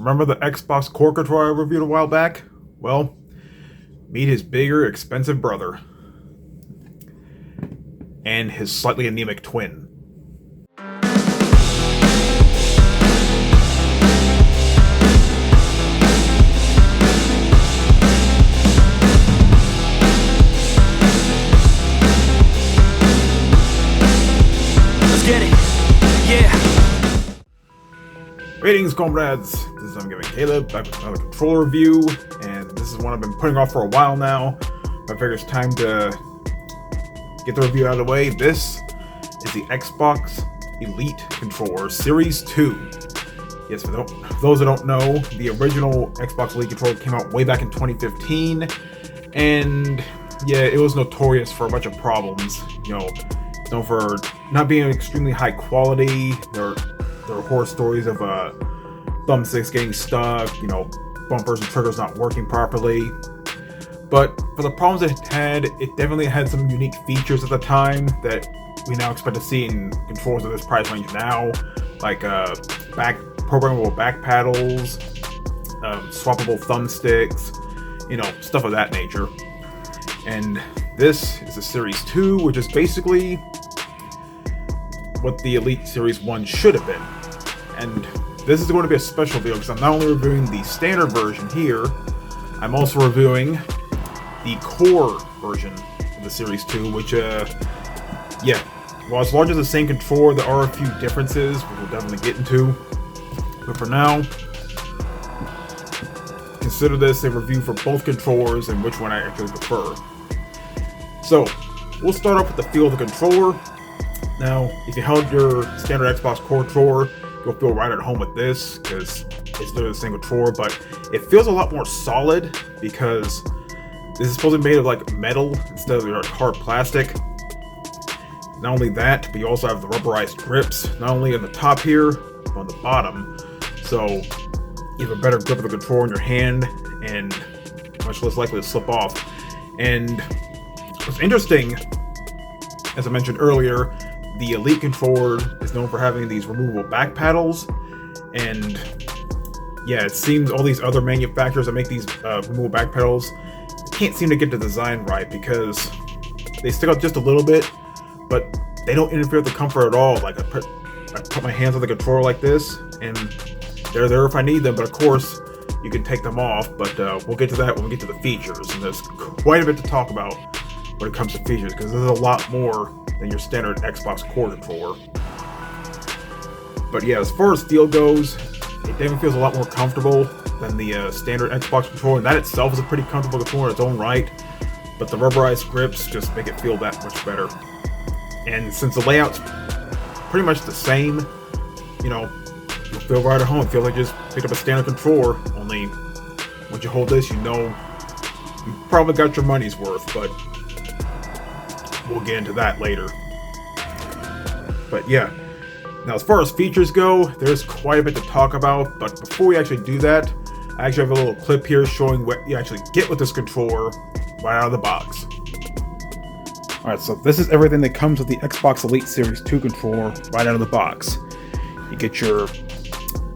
Remember the Xbox core controller I reviewed a while back? Well, meet his bigger, expensive brother. And his slightly anemic twin. Get it, yeah. Greetings, comrades. This is Caleb, back with another controller review, and this is one I've been putting off for a while now. I figured it's time to get the review out of the way. This is the Xbox Elite Controller Series 2. Yes, for those that don't know, the original Xbox Elite controller came out way back in 2015, and yeah, it was notorious for a bunch of problems. You know, known for not being extremely high quality. There are horror stories of thumbsticks getting stuck, you know, bumpers and triggers not working properly. But for the problems it had, it definitely had some unique features at the time that we now expect to see in controllers of this price range now, like programmable back paddles, swappable thumbsticks, you know, stuff of that nature. And this is the Series 2, which is basically what the Elite Series 1 should have been. And this is going to be a special video because I'm not only reviewing the standard version here, I'm also reviewing the core version of the Series 2, which, yeah, while it's largely the same controller, there are a few differences, which we'll definitely get into. But for now, consider this a review for both controllers and which one I actually prefer. So, we'll start off with the feel of the controller. Now, if you held your standard Xbox core controller, you'll feel right at home with this, because it's literally the same controller, but it feels a lot more solid, because this is supposed to be made of like metal instead of hard plastic. Not only that, but you also have the rubberized grips, not only on the top here, but on the bottom, so you have a better grip of the controller in your hand, and much less likely to slip off. And what's interesting, as I mentioned earlier, the Elite controller is known for having these removable back paddles, and yeah, it seems all these other manufacturers that make these removable back paddles can't seem to get the design right, because they stick out just a little bit, but they don't interfere with the comfort at all. Like I put my hands on the controller like this, and they're there if I need them, but of course you can take them off, but we'll get to that when we get to the features, and there's quite a bit to talk about when it comes to features, because there's a lot more than your standard Xbox core controller. But yeah, as far as feel goes, it definitely feels a lot more comfortable than the standard Xbox controller, and that itself is a pretty comfortable controller in its own right, but the rubberized grips just make it feel that much better. And since the layout's pretty much the same, you know, you'll feel right at home. It feels like you just picked up a standard controller, only once you hold this, you know you probably got your money's worth, but we'll get into that later. But yeah, now as far as features go, there's quite a bit to talk about, but before we actually do that, I actually have a little clip here showing what you actually get with this controller right out of the box. Alright, so this is everything that comes with the Xbox Elite Series 2 controller right out of the box. You get your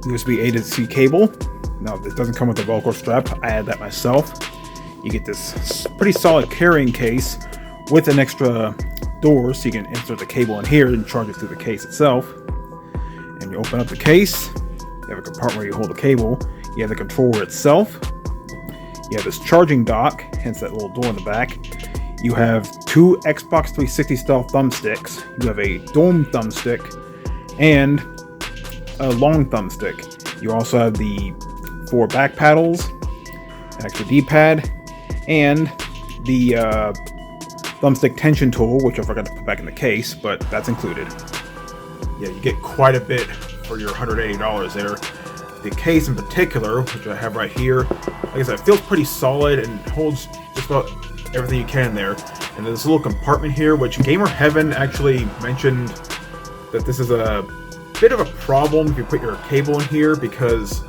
USB A to C cable. Now, this doesn't come with a Velcro strap, I added that myself. You get this pretty solid carrying case with an extra door, so you can insert the cable in here and charge it through the case itself. And you open up the case, you have a compartment where you hold the cable, you have the controller itself, you have this charging dock, hence that little door in the back. You have two Xbox 360 style thumbsticks, you have a dome thumbstick, and a long thumbstick. You also have the 4 back paddles, an extra D-pad, and the thumbstick tension tool, which I forgot to put back in the case, but that's included. Yeah, you get quite a bit for your $180 there. The case in particular, which I have right here, like I said, it feels pretty solid and holds just about everything you can there. And there's a little compartment here, which Gamer Heaven actually mentioned that this is a bit of a problem if you put your cable in here, because,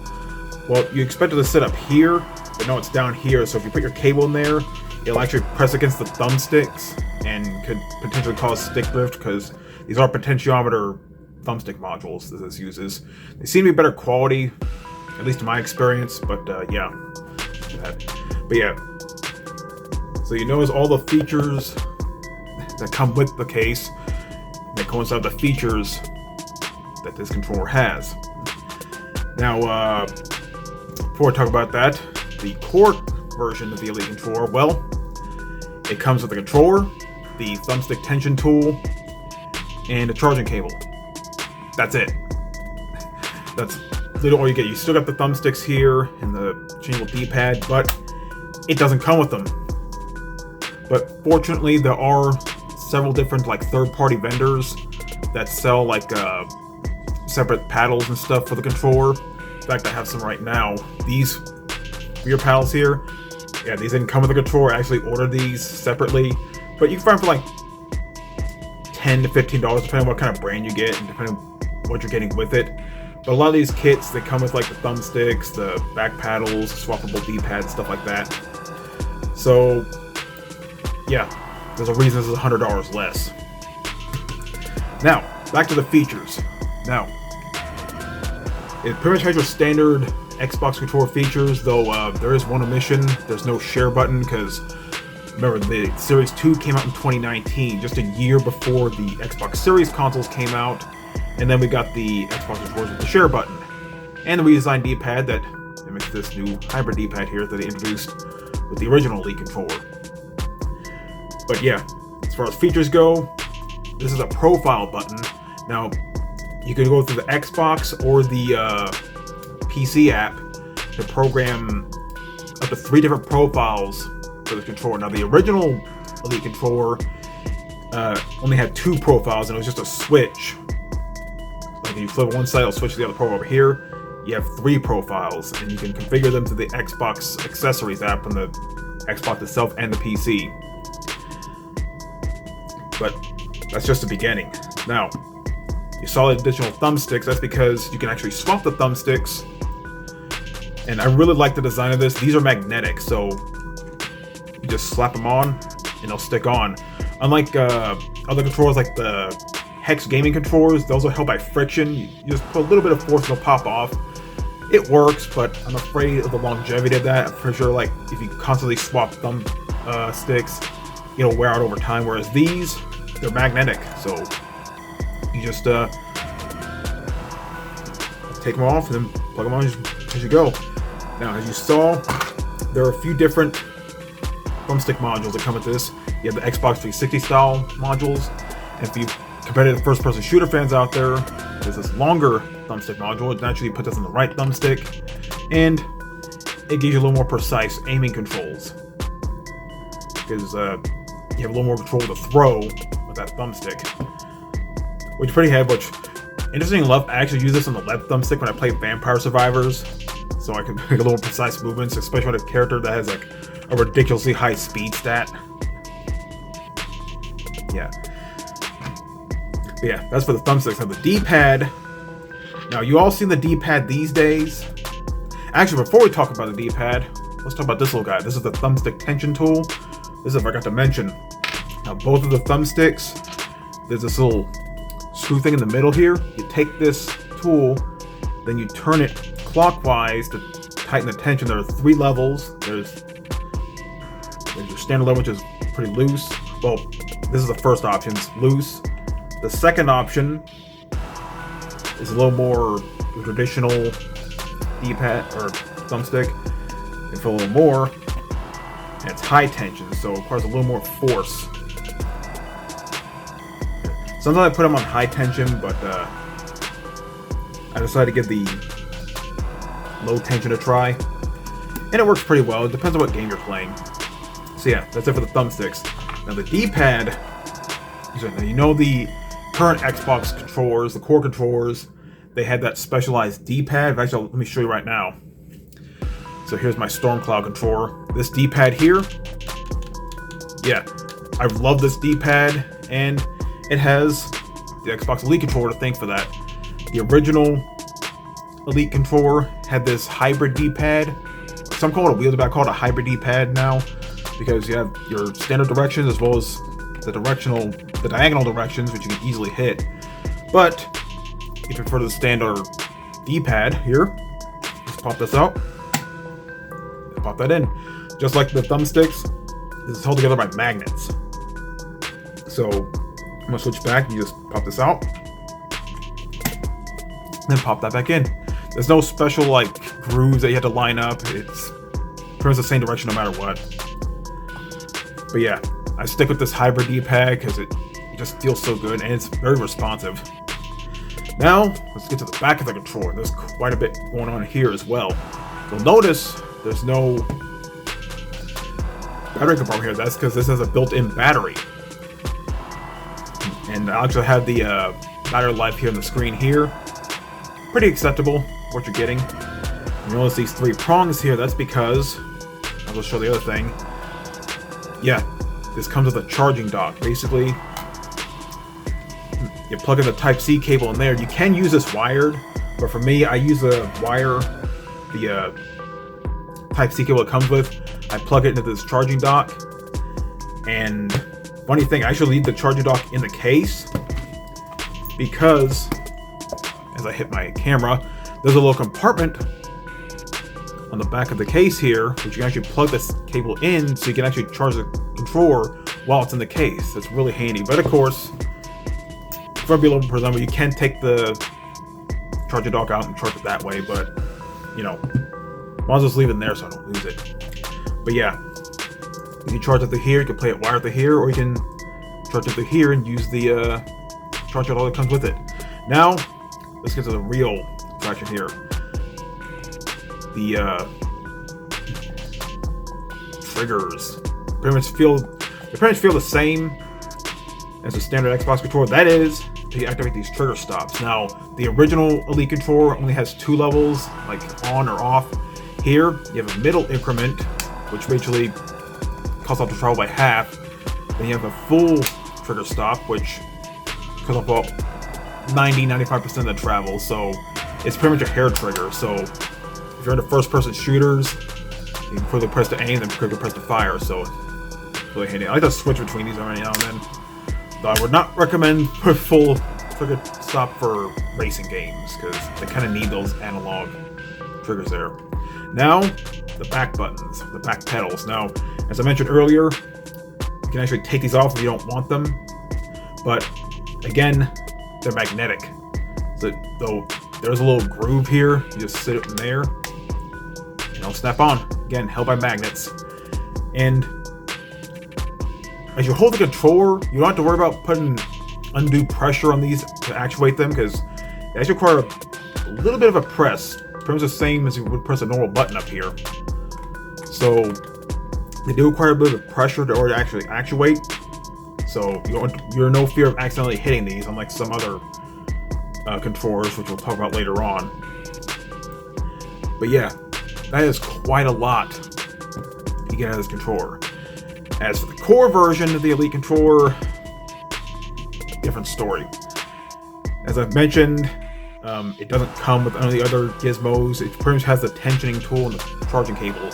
well, you expect it to sit up here, but no, it's down here. So if you put your cable in there, it'll actually press against the thumbsticks and could potentially cause stick drift, because these are potentiometer thumbstick modules that this uses. They seem to be better quality at least in my experience. But yeah, but yeah. So you notice all the features that come with the case that coincide with the features that this controller has. Now, before I talk about that, the core version of the Elite controller, well, it comes with a controller, the thumbstick tension tool, and a charging cable. That's it. That's literally all you get. You still got the thumbsticks here and the changeable D-pad, but it doesn't come with them. But fortunately, there are several different like third-party vendors that sell like separate paddles and stuff for the controller. In fact, I have some right now. These rear paddles here, yeah, these didn't come with the controller. I actually ordered these separately, but you can find for like $10 to $15 depending on what kind of brand you get and depending on what you're getting with it. But a lot of these kits, they come with like the thumbsticks, the back paddles, swappable D-pads, stuff like that. So yeah, there's a reason this is $100 less. Now, back to the features. Now, it pretty much has your standard Xbox controller features, though there is one omission. There's no share button, because remember, the Series 2 came out in 2019, just a year before the Xbox Series consoles came out, and then we got the Xbox controllers with the share button. And the redesigned D-pad that mimics this new hybrid D-pad here that they introduced with the original Elite controller. But yeah, as far as features go, this is a profile button. Now, you can go through the Xbox or the PC app to program up to 3 different profiles for the controller. Now, the original Elite controller only had 2 profiles, and it was just a switch. Like, if you flip one side, it'll switch to the other profile. Over here, you have 3 profiles, and you can configure them to the Xbox accessories app on the Xbox itself and the PC. But that's just the beginning. Now, you saw the additional thumbsticks. That's because you can actually swap the thumbsticks. And I really like the design of this. These are magnetic, so you just slap them on and they'll stick on. Unlike other controllers like the Hex gaming controllers, those are held by friction. You just put a little bit of force and they'll pop off. It works, but I'm afraid of the longevity of that. I'm pretty sure like if you constantly swap thumb sticks, it'll wear out over time. Whereas these, they're magnetic, so you just take them off and then plug them on as you go. Now, as you saw, there are a few different thumbstick modules that come with this. You have the Xbox 360 style modules, and if you competitive first-person shooter fans out there, there's this longer thumbstick module. It naturally puts us on the right thumbstick, and it gives you a little more precise aiming controls because you have a little more control to throw with that thumbstick, which is pretty heavy. Which, interesting enough, I actually use this on the left thumbstick when I play Vampire Survivors, so I can make a little more precise movements, especially with a character that has like a ridiculously high speed stat. Yeah. But yeah, that's for the thumbsticks. Now the D-pad. Now you all seen the D-pad these days. Actually, before we talk about the D-pad, let's talk about this little guy. This is the thumbstick tension tool. This is if I forgot to mention. Now both of the thumbsticks, there's this little screw thing in the middle here. You take this tool, then you turn it clockwise to tighten the tension. There are 3 levels. There's your standard level, which is pretty loose. Well, this is the first option, it's loose. The second option is a little more traditional D-pad or thumbstick. And for a little more, and it's high tension, so it requires a little more force. Sometimes I put them on high tension, but I decided to give the low tension a try. And it works pretty well. It depends on what game you're playing. So yeah, that's it for the thumbsticks. Now the D-pad, you know the current Xbox controllers, the core controllers, they had that specialized D-pad. Actually, let me show you right now. So here's my Stormcloud controller. This D-pad here, yeah, I love this D-pad, and it has the Xbox Elite controller to thank for that. The original Elite controller had this hybrid D-pad. Some call it a wheel, but I call it a hybrid D-pad now, because you have your standard directions as well as the diagonal directions, which you can easily hit. But if you prefer the standard D-pad here, just pop this out, pop that in. Just like the thumbsticks, this is held together by magnets. So I'm gonna switch back. You just pop this out, then pop that back in. There's no special like grooves that you have to line up. It's pretty much the same direction no matter what. But yeah, I stick with this hybrid D-pad because it just feels so good and it's very responsive. Now, let's get to the back of the controller. There's quite a bit going on here as well. You'll notice there's no battery compartment here. That's because this has a built-in battery. And I actually have the battery life here on the screen here. Pretty acceptable, what you're getting. You notice these 3 prongs here. That's because, I'll just show the other thing. Yeah, this comes with a charging dock. Basically, you plug in the Type-C cable in there. You can use this wired, but for me, I use the wire, the Type-C cable it comes with. I plug it into this charging dock, and funny thing, I actually leave the charging dock in the case because, as I hit my camera, there's a little compartment on the back of the case here, which you can actually plug this cable in so you can actually charge the controller while it's in the case. That's really handy. But of course, for be a little presentable, you can take the charging dock out and charge it that way, but you know, I'll just leave it in there so I don't lose it. But yeah, you can charge it through here, you can play it wired through here, or you can charge it through here and use the charger that comes with it. Now, let's get to the real attraction here. The triggers pretty much feel the same as a standard Xbox controller. That is, to activate these trigger stops. Now, the original Elite controller only has 2 levels, like on or off. Here, you have a middle increment, which basically cuts off the travel by half. Then you have a full trigger stop, which cuts off about 90-95% of the travel. So it's pretty much a hair trigger. So if you're into first-person shooters, you can quickly press to aim, then quickly press to fire. So it's really handy. I like to switch between these every now and then. Though I would not recommend put full trigger stop for racing games because they kind of need those analog triggers there. Now, the back buttons, the back pedals. Now, as I mentioned earlier, you can actually take these off if you don't want them. But again, they're magnetic. So though there's a little groove here, you just sit it in there, and it'll snap on. Again, held by magnets. And as you hold the controller, you don't have to worry about putting undue pressure on these to actuate them, because they actually require a little bit of a press, pretty much the same as you would press a normal button up here. So they do require a bit of pressure in order to actually actuate. So you're in no fear of accidentally hitting these, unlike some other controllers, which we'll talk about later on. But yeah, that is quite a lot you get out of this controller. As for the core version of the Elite controller, different story. As I've mentioned, it doesn't come with any other gizmos. It pretty much has the tensioning tool and the charging cable.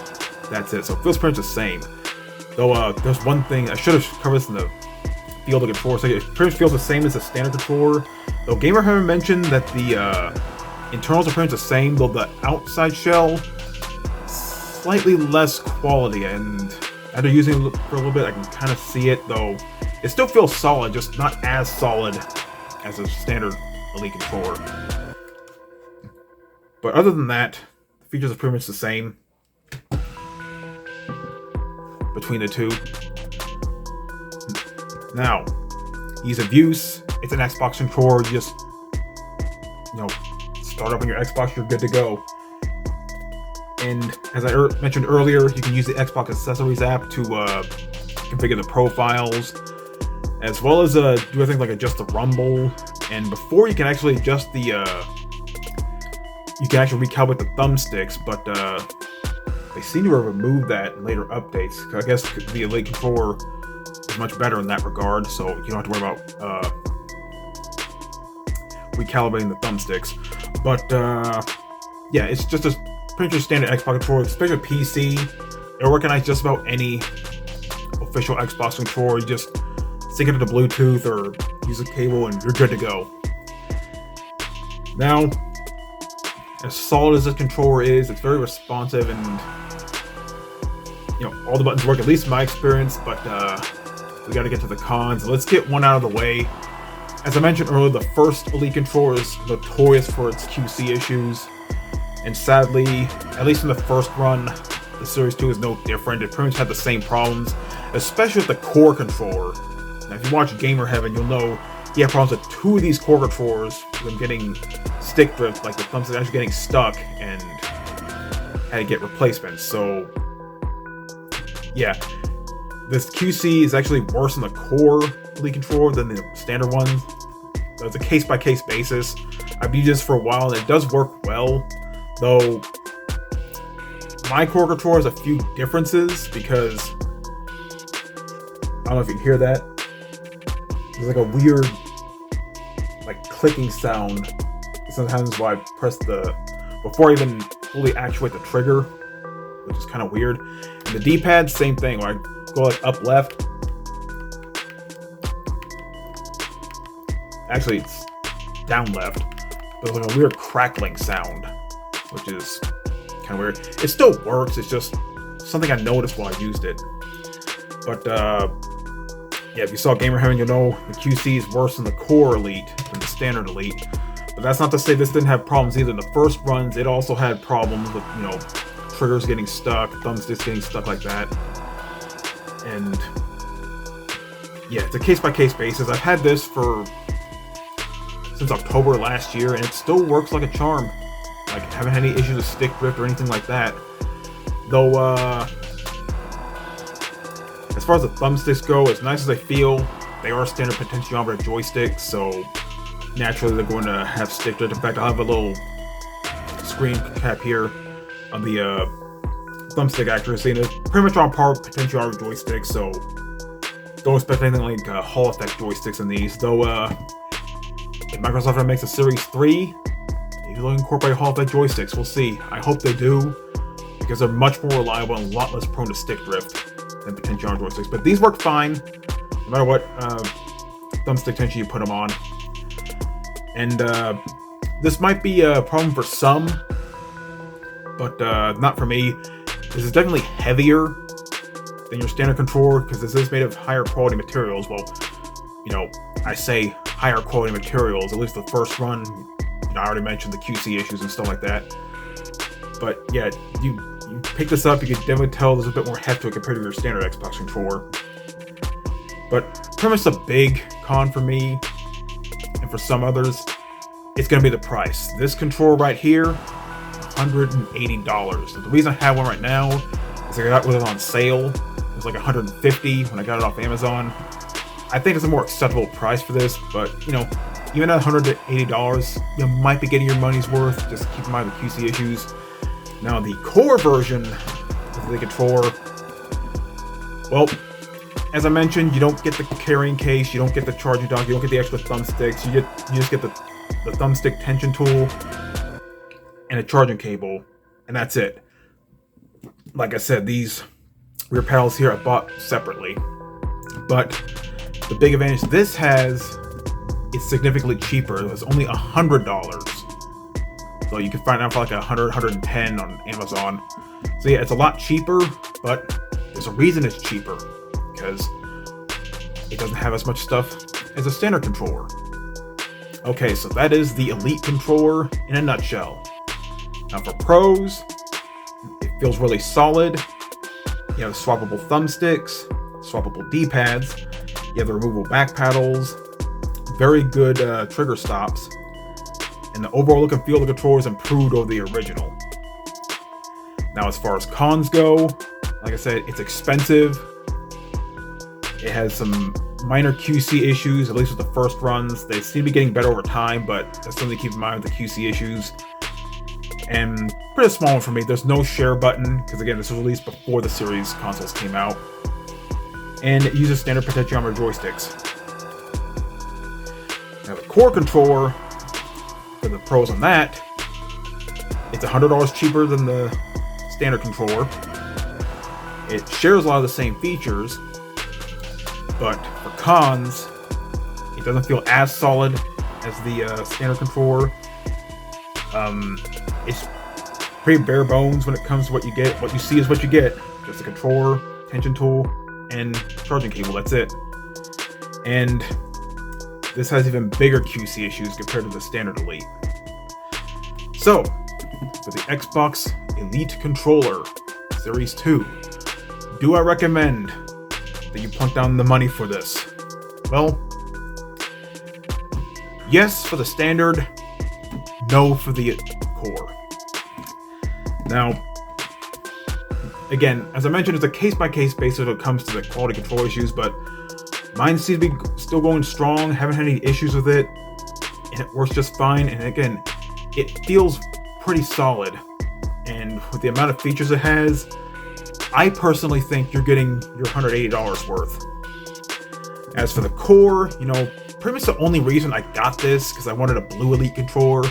That's it. So it feels pretty much the same. Though there's one thing I should have covered this in the field of the controller. So it pretty much feels the same as a standard controller. Though Gamer haven't mentioned that the internals are pretty much the same, though the outside shell slightly less quality. And after using it for a little bit, I can kind of see it. Though it still feels solid, just not as solid as a standard Elite controller. But other than that, the features are pretty much the same between the two. Now, ease of use, it's an Xbox controller. You just, start up on your Xbox, you're good to go. And as I mentioned earlier, you can use the Xbox Accessories app to configure the profiles, as well as do things like adjust the rumble. And before you can actually adjust the, you can actually recalibrate the thumbsticks, but they seem to have removed that in later updates. I guess the Elite controller is much better in that regard, so you don't have to worry about recalibrating the thumbsticks. But yeah, it's just a pretty much standard Xbox controller, especially PC. It'll recognize just about any official Xbox controller. You just sync it to the Bluetooth or use a cable and you're good to go. Now, as solid as this controller is, it's very responsive, and all the buttons work, at least in my experience. But we got to get to the cons. Let's get one out of the way. As I mentioned earlier, the first Elite controller is notorious for its QC issues, and sadly, at least in the first run, the Series 2 is no different. It pretty much had the same problems, especially with the core controller. Now, if you watch Gamer Heaven, you'll know he had problems with 2 of these core controllers, them getting stick drift, like the thumbstick actually getting stuck, and had to get replacements. So, yeah, this QC is actually worse in the core Elite controller than the standard one. So it's a case-by-case basis. I've used this for a while, and it does work well, though my core controller has a few differences, because I don't know if you can hear that. There's like a weird clicking sound sometimes while I press before I even fully actuate the trigger, which is kind of weird. And the D-pad, same thing. When I go up left, actually it's down left, there's like a weird crackling sound, which is kind of weird. It still works, it's just something I noticed while I used it. But yeah, if you saw Gamer Heaven, you'll know the QC is worse in the core Elite than the standard Elite. But that's not to say this didn't have problems either. In the first runs, it also had problems with, triggers getting stuck, thumbsticks getting stuck like that. And yeah, it's a case-by-case basis. I've had this since October last year, and it still works like a charm. Like, haven't had any issues with stick drift or anything like that. Though, as far as the thumbsticks go, as nice as they feel, they are standard potentiometer joysticks, so naturally they're going to have stick drift. In fact, I'll have a little screen cap here on the thumbstick accuracy, and it's pretty much on par with potentiometer joysticks, so don't expect anything like Hall effect joysticks in these. Though, if Microsoft ever makes a Series 3, maybe they'll incorporate Hall effect joysticks. We'll see. I hope they do, because they're much more reliable and a lot less prone to stick drift than potentiometer joysticks. But these work fine, no matter what thumbstick tension you put them on. And this might be a problem for some, but not for me. This is definitely heavier than your standard controller, because this is made of higher quality materials. Well, I say higher quality materials, at least the first run. I already mentioned the QC issues and stuff like that. But yeah, you pick this up, you can definitely tell there's a bit more heft to it compared to your standard Xbox controller. But pretty much the big con for me, and for some others, it's going to be the price. This controller right here, $180. And the reason I have one right now is I got it on sale. It was like $150 when I got it off Amazon. I think it's a more acceptable price for this, but even at $180, you might be getting your money's worth. Just keep in mind the QC issues. Now, the core version of the controller, well, as I mentioned, you don't get the carrying case, you don't get the charging dock, you don't get the extra thumbsticks. You just get the thumbstick tension tool and a charging cable, and that's it. Like I said, these rear panels here I bought separately, but the big advantage this has, it's significantly cheaper. It's only $100. So you can find out for like $100, $110 on Amazon. So yeah, it's a lot cheaper, but there's a reason it's cheaper, because it doesn't have as much stuff as a standard controller. Okay, so that is the Elite controller in a nutshell. Now for pros, it feels really solid. You have swappable thumbsticks, swappable D-pads, you have the removable back paddles, very good trigger stops, and the overall look and feel of the controller is improved over the original. Now as far as cons go, like I said, it's expensive. It has some minor QC issues, at least with the first runs. They seem to be getting better over time, but that's something to keep in mind with the QC issues. And pretty small one for me, there's no share button, because again, this was released before the series consoles came out. And it uses standard potentiometer joysticks. Now the core controller, for the pros on that, it's $100 cheaper than the standard controller. It shares a lot of the same features, but for cons, it doesn't feel as solid as the standard controller. it's pretty bare bones when it comes to what you get. What you see is what you get. Just a controller, tension tool, and charging cable. That's it. And this has even bigger QC issues compared to the standard Elite. So, for the Xbox Elite controller, Series 2, do I recommend that you plunk down the money for this? Well, yes for the standard, no for the core. Now, again, as I mentioned, it's a case-by-case basis when it comes to the quality control issues, but mine seems to be still going strong, haven't had any issues with it, and it works just fine. And again, it feels pretty solid, and with the amount of features it has, I personally think you're getting your $180 worth. As for the core, you know, pretty much the only reason I got this because I wanted a blue Elite controller.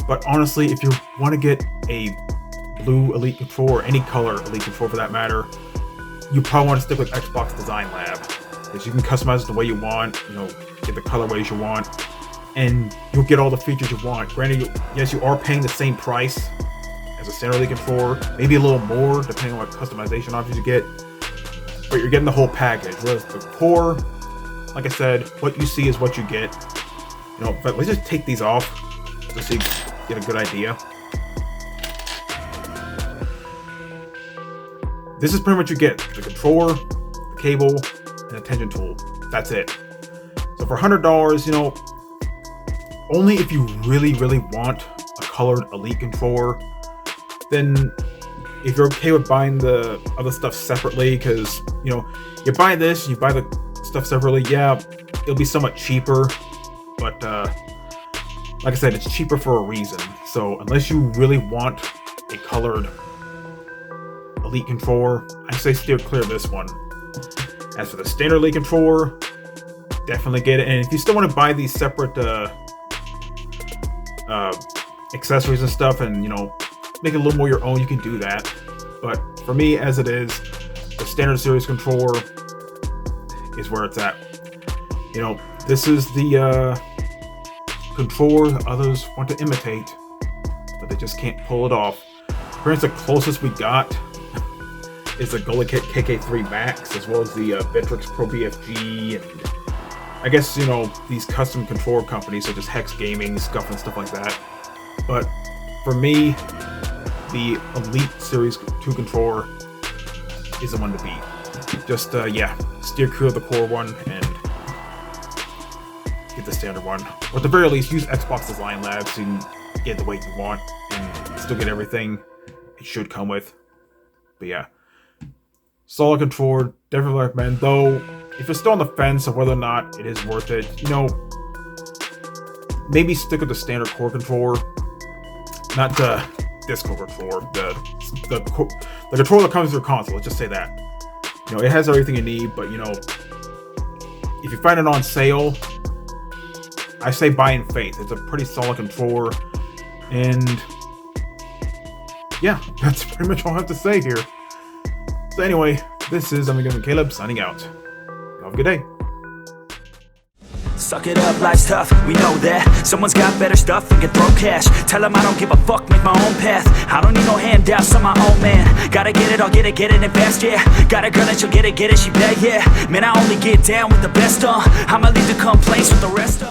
But honestly, if you want to get a blue Elite controller, or any color Elite controller for that matter, you probably want to stick with Xbox Design Lab, because you can customize it the way you want, you know, get the colorways you want, and you'll get all the features you want. Granted, yes, you are paying the same price as a standard Elite controller, maybe a little more depending on what customization options you get, but you're getting the whole package. Whereas the core, like I said, what you see is what you get. You know, but let's just take these off just so you get a good idea. This is pretty much what you get: the controller, the cable, and a tension tool. That's it. So for $100, you know, only if you really, really want a colored Elite controller, then if you're okay with buying the other stuff separately, because, you know, you buy this, you buy the stuff separately, yeah, it'll be somewhat cheaper, but like I said, it's cheaper for a reason. So unless you really want a colored Elite controller, I say steer clear of this one. As for the standard Elite controller, definitely get it. And if you still want to buy these separate accessories and stuff, and, you know, make it a little more your own, you can do that. But for me, as it is, the standard series controller is where it's at. You know, this is the controller that others want to imitate, but they just can't pull it off. Perhaps the closest we got is the Gola KK3 Max, as well as the Bitrix Pro BFG, and I guess, you know, these custom controller companies such as Hex Gaming, Scuff, and stuff like that. But for me, the Elite Series 2 controller is the one to beat. Just, yeah, steer clear of the core one and get the standard one. Or at the very least, use Xbox Design Lab so you can get the way you want and still get everything it should come with. But yeah, solid controller, definitely recommend. Though, if you're still on the fence of whether or not it is worth it, you know, maybe stick with the standard core controller, not the Disco controller, the controller that comes with your console. Let's just say that. You know, it has everything you need, but, you know, if you find it on sale, I say buy in faith. It's a pretty solid controller, and yeah, that's pretty much all I have to say here. So anyway, this is I'm Caleb signing out. Have a good day. Suck it up, life's tough, we know that. Someone's got better stuff and can throw cash. Tell them I don't give a fuck, make my own path. I don't need no handouts, I'm my own man. Gotta get it, I'll get it in fast, yeah. Got a girl and she'll get it, she bad, yeah. Man, I only get down with the best, I'ma leave the complaints with the rest,